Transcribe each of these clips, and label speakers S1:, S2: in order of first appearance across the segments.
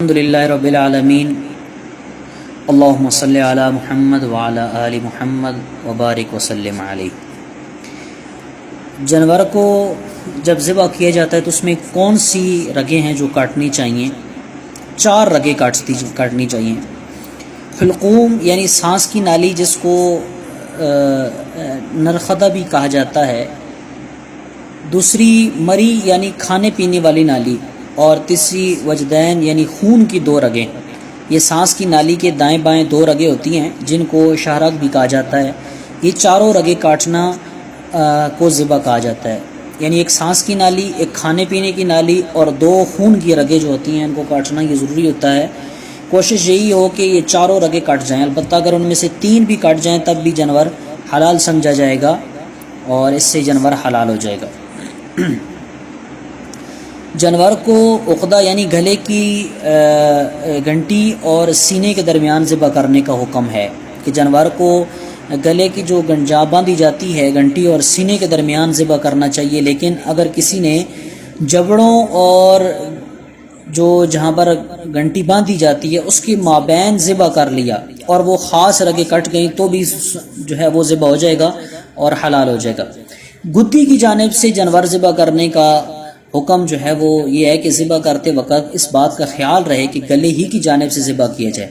S1: الحمدللہ رب العالمین اللہم صلی علی محمد وعلی آل محمد وبارک وسلم علیہ۔ جانور کو جب ذبح کیا جاتا ہے تو اس میں کون سی رگیں ہیں جو کاٹنی چاہیے؟ 4 رگیں کاٹنی چاہیے۔ حلقوم یعنی سانس کی نالی، جس کو نرخدہ بھی کہا جاتا ہے، دوسری مری یعنی کھانے پینے والی نالی، اور تیسری وجدین یعنی خون کی 2 رگیں۔ یہ سانس کی نالی کے دائیں بائیں 2 رگیں ہوتی ہیں جن کو شاہرگ بھی کہا جاتا ہے۔ یہ چاروں رگیں کاٹنا کو ذبح کہا جاتا ہے، یعنی ایک سانس کی نالی، ایک کھانے پینے کی نالی، اور 2 خون کی رگیں جو ہوتی ہیں ان کو کاٹنا یہ ضروری ہوتا ہے۔ کوشش یہی ہو کہ یہ چاروں رگیں کٹ جائیں، البتہ اگر ان میں سے 3 بھی کٹ جائیں تب بھی جانور حلال سمجھا جائے گا اور اس سے جانور حلال ہو جائے گا۔ جانور کو عقدہ یعنی گلے کی گھنٹی اور سینے کے درمیان ذبح کرنے کا حکم ہے، کہ جانور کو گلے کی جو گنجا باندھی جاتی ہے گھنٹی اور سینے کے درمیان ذبح کرنا چاہیے، لیکن اگر کسی نے جبڑوں اور جو جہاں پر گھنٹی باندھی جاتی ہے اس کی مابین ذبح کر لیا اور وہ خاص رگیں کٹ گئیں تو بھی جو ہے وہ ذبح ہو جائے گا اور حلال ہو جائے گا۔ گدی کی جانب سے جانور ذبح کرنے کا حکم جو ہے وہ یہ ہے کہ ذبح کرتے وقت اس بات کا خیال رہے کہ گلے ہی کی جانب سے ذبح کیا جائے،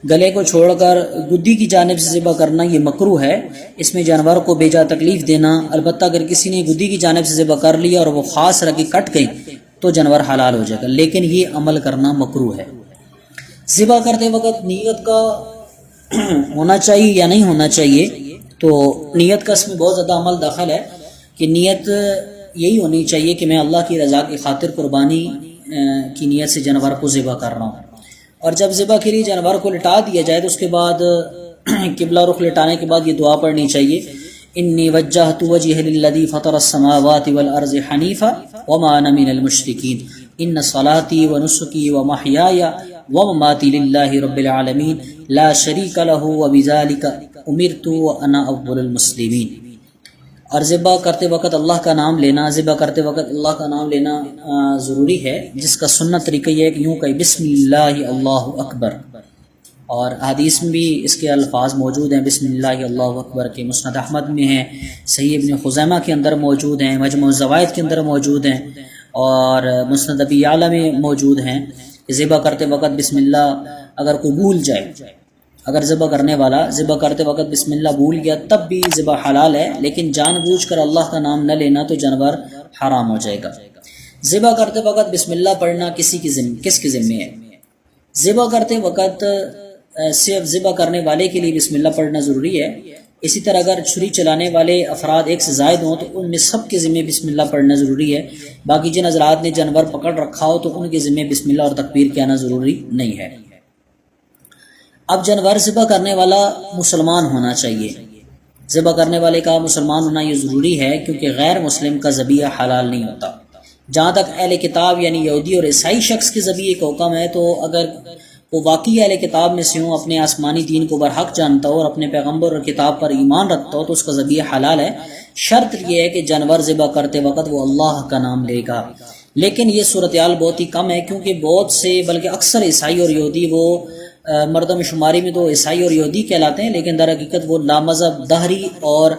S1: گلے کو چھوڑ کر گدی کی جانب سے ذبح کرنا یہ مکروہ ہے، اس میں جانور کو بے جا تکلیف دینا۔ البتہ اگر کسی نے گدی کی جانب سے ذبح کر لیا اور وہ خاص رگیں کٹ گئیں تو جانور حلال ہو جائے گا، لیکن یہ عمل کرنا مکروہ ہے۔ ذبح کرتے وقت نیت کا ہونا چاہیے یا نہیں ہونا چاہیے؟ تو نیت کا اس میں بہت زیادہ عمل داخل ہے، کہ نیت یہی ہونی چاہیے کہ میں اللہ کی رضا کی خاطر قربانی کی نیت سے جانور کو ذبح کر رہا ہوں، اور جب ذبح کے لیے جانور کو لٹا دیا جائے تو اس کے بعد قبلہ رخ لٹانے کے بعد یہ دعا پڑھنی چاہیے: انی وجہت وجہی للذی فطر السماوات والارض حنیفا وما انا من المشرکین ان صلاتی ونسکی ومحیای ومماتی للہ رب العالمین لا شریک لہ وبذالک امرت وانا اول المسلمین۔ اور ذبح کرتے وقت اللہ کا نام لینا، ذبح کرتے وقت اللہ کا نام لینا ضروری ہے، جس کا سنت طریقہ یہ ہے کہ یوں کہ بسم اللہ اللہ اکبر، اور حدیث میں بھی اس کے الفاظ موجود ہیں، بسم اللہ اللہ اکبر کے مسند احمد میں ہیں، صحیح ابن خزیمہ کے اندر موجود ہیں، مجموع الزوائد کے اندر موجود ہیں، اور مسند ابی اعلیٰ میں موجود ہیں کہ ذبح کرتے وقت بسم اللہ اگر کوئی بھول جائے، اگر ذبح کرنے والا ذبح کرتے وقت بسم اللہ بھول گیا تب بھی ذبح حلال ہے، لیکن جان بوجھ کر اللہ کا نام نہ لینا تو جانور حرام ہو جائے گا۔ ذبح کرتے وقت بسم اللہ پڑھنا کس کے ذمے ہے؟ ذبح کرتے وقت صرف ذبح کرنے والے کے لیے بسم اللہ پڑھنا ضروری ہے۔ اسی طرح اگر چھری چلانے والے افراد ایک سے زائد ہوں تو ان میں سب کے ذمے بسم اللہ پڑھنا ضروری ہے۔ باقی جن حضرات نے جانور پکڑ رکھا ہو تو ان کے ذمے بسم اللہ اور تکبیر کہنا ضروری نہیں ہے۔ اب جانور ذبح کرنے والا مسلمان ہونا چاہیے، ذبح کرنے والے کا مسلمان ہونا یہ ضروری ہے، کیونکہ غیر مسلم کا ذبیحہ حلال نہیں ہوتا۔ جہاں تک اہل کتاب یعنی یہودی اور عیسائی شخص کے ذبیحے کا حکم ہے، تو اگر وہ واقعی اہل کتاب میں سے ہوں، اپنے آسمانی دین کو برحق جانتا ہو اور اپنے پیغمبر اور کتاب پر ایمان رکھتا ہو تو اس کا ذبیحہ حلال ہے۔ شرط یہ ہے کہ جانور ذبح کرتے وقت وہ اللہ کا نام لے گا، لیکن یہ صورتحال بہت ہی کم ہے، کیونکہ بہت سے بلکہ اکثر عیسائی اور یہودی وہ مردم شماری میں تو عیسائی اور یہودی کہلاتے ہیں، لیکن در حقیقت وہ لامذہب دہری اور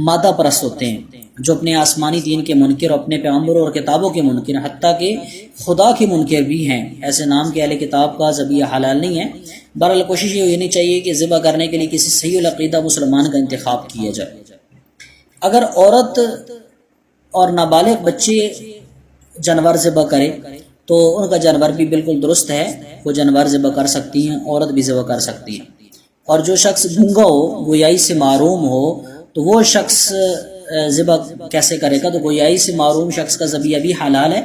S1: مادہ پرست ہوتے ہیں، جو اپنے آسمانی دین کے منکر، اپنے پیغمبروں اور کتابوں کے منکر، حتیٰ کہ خدا کے منکر بھی ہیں۔ ایسے نام کے اہل کتاب کا ذبیحہ حلال نہیں ہے۔ بہرحال کوشش یہ ہونی چاہیے کہ ذبح کرنے کے لیے کسی صحیح العقیدہ مسلمان کا انتخاب کیا جائے۔ اگر عورت اور نابالغ بچے جانور ذبح کرے تو ان کا جانور بھی بالکل درست ہے، وہ جانور ذبح کر سکتی ہیں، عورت بھی ذبح کر سکتی ہے۔ اور جو شخص گونگا ہو، گویائی سے معروم ہو، تو وہ شخص ذبح کیسے کرے گا؟ تو گویائی سے معروم شخص کا ذبیحہ بھی حلال ہے،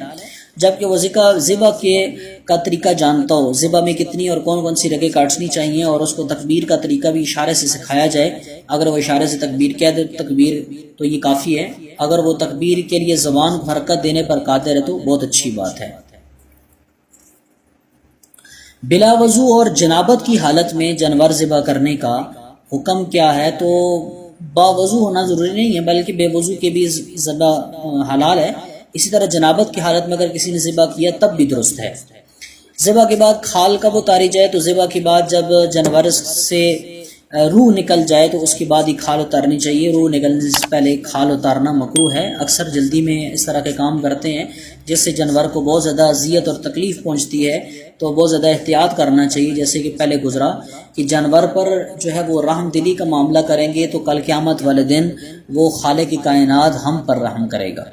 S1: جبکہ وہ ذبح کا طریقہ جانتا ہو، ذبح میں کتنی اور کون کون سی رگیں کاٹنی چاہیے، اور اس کو تکبیر کا طریقہ بھی اشارے سے سکھایا جائے۔ اگر وہ اشارے سے تکبیر کہہ دے تکبیر تو یہ کافی ہے، اگر وہ تکبیر کے لیے زبان کو حرکت دینے پر قادر ہے تو بہت اچھی بات ہے۔ بلا وضو اور جنابت کی حالت میں جانور ذبح کرنے کا حکم کیا ہے؟ تو باوضو ہونا ضروری نہیں ہے، بلکہ بے وضو کے بھی ذبح حلال ہے۔ اسی طرح جنابت کی حالت میں اگر کسی نے ذبح کیا تب بھی درست ہے۔ ذبح کے بعد کھال کب اتاری جائے؟ تو ذبح کے بعد جب جانور سے روح نکل جائے تو اس کے بعد ہی کھال اتارنی چاہیے. روح نکلنے سے پہلے کھال اتارنا مکروہ ہے. اکثر جلدی میں اس طرح کے کام کرتے ہیں جس سے جانور کو بہت زیادہ اذیت اور تکلیف پہنچتی ہے، تو بہت زیادہ احتیاط کرنا چاہیے. جیسے کہ پہلے گزرا کہ جانور پر جو ہے وہ رحم دلی کا معاملہ کریں گے تو کل قیامت والے دن وہ خالق کی کائنات ہم پر رحم کرے گا.